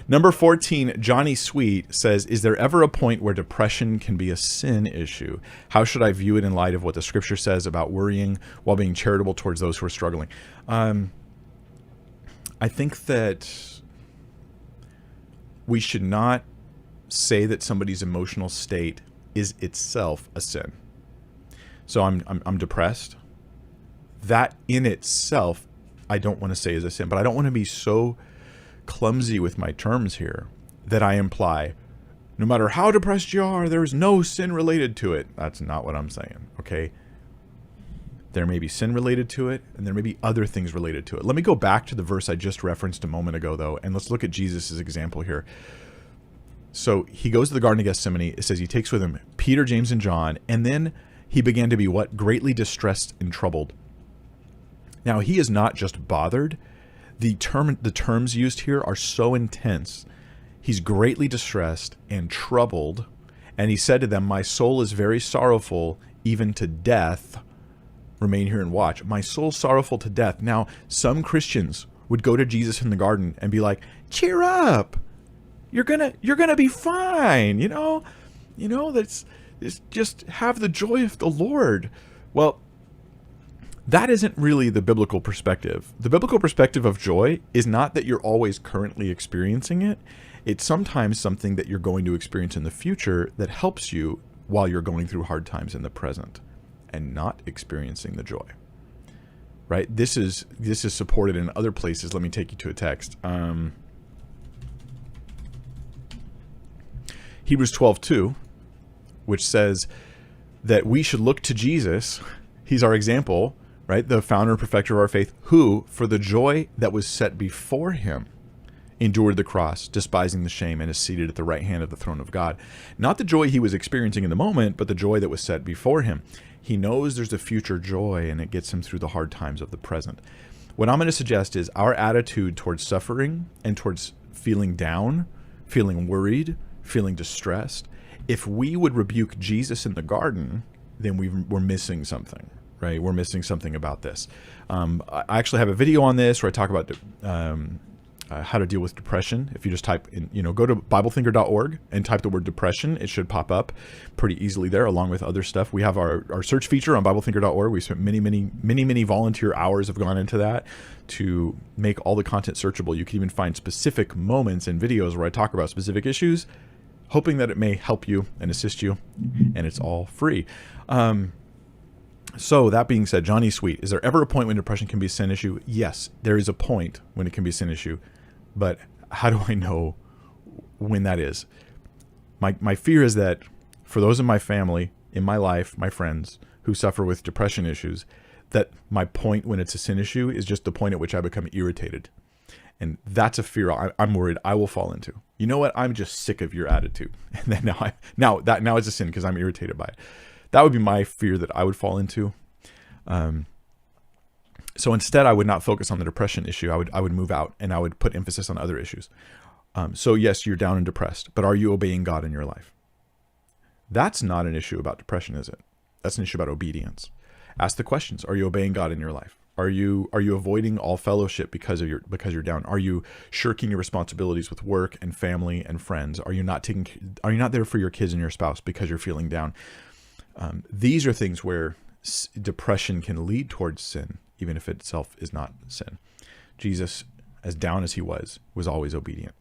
Number 14, Johnny Sweet says, is there ever a point where depression can be a sin issue? How should I view it in light of what the scripture says about worrying while being charitable towards those who are struggling? I think that we should not say that somebody's emotional state is itself a sin. So I'm depressed. That in itself, I don't want to say is a sin, but I don't want to be so clumsy with my terms here that I imply no matter how depressed you are, there is no sin related to it. That's not what I'm saying, okay? There may be sin related to it, and there may be other things related to it. Let me go back to the verse I just referenced a moment ago, though, and let's look at Jesus' example here. So he goes to the Garden of Gethsemane. It says he takes with him Peter, James, and John, and then he began to be what? Greatly distressed and troubled. Now, he is not just bothered. The terms used here are so intense. He's greatly distressed and troubled, and he said to them, my soul is very sorrowful, even to death. Remain here and watch. My soul's sorrowful to death. Now, some Christians would go to Jesus in the garden and be like, cheer up. You're gonna be fine. That's just have the joy of the Lord. Well, that isn't really the biblical perspective. The biblical perspective of joy is not that you're always currently experiencing it. It's sometimes something that you're going to experience in the future that helps you while you're going through hard times in the present and not experiencing the joy. Right? This is supported in other places. Let me take you to a text. Hebrews 12:2, which says that we should look to Jesus. He's our example, right? The founder and perfecter of our faith, who, for the joy that was set before him, endured the cross, despising the shame, and is seated at the right hand of the throne of God. Not the joy he was experiencing in the moment, but the joy that was set before him. He knows there's a future joy, and it gets him through the hard times of the present. What I'm going to suggest is our attitude towards suffering and towards feeling down, feeling worried, feeling distressed. If we would rebuke Jesus in the garden, then we're missing something. Right, we're missing something about this. I actually have a video on this where I talk about how to deal with depression. If you just type in, go to BibleThinker.org and type the word depression, it should pop up pretty easily there, along with other stuff. We have our search feature on BibleThinker.org. We spent many volunteer hours have gone into that to make all the content searchable. You can even find specific moments in videos where I talk about specific issues, hoping that it may help you and assist you, and it's all free. So that being said, Johnny Sweet, is there ever a point when depression can be a sin issue? Yes, there is a point when it can be a sin issue, but how do I know when that is? My fear is that for those in my family, in my life, my friends who suffer with depression issues, that my point when it's a sin issue is just the point at which I become irritated. And that's a fear I'm worried I will fall into. You know what? I'm just sick of your attitude. And then now it's a sin because I'm irritated by it. That would be my fear that I would fall into. So instead, I would not focus on the depression issue. I would move out and I would put emphasis on other issues. So yes, you're down and depressed, but are you obeying God in your life? That's not an issue about depression, is it? That's an issue about obedience. Ask the questions. Are you obeying God in your life? Are you avoiding all fellowship because you're down? Are you shirking your responsibilities with work and family and friends? Are you not there for your kids and your spouse because you're feeling down? These are things where depression can lead towards sin, even if itself is not sin. Jesus, as down as he was always obedient.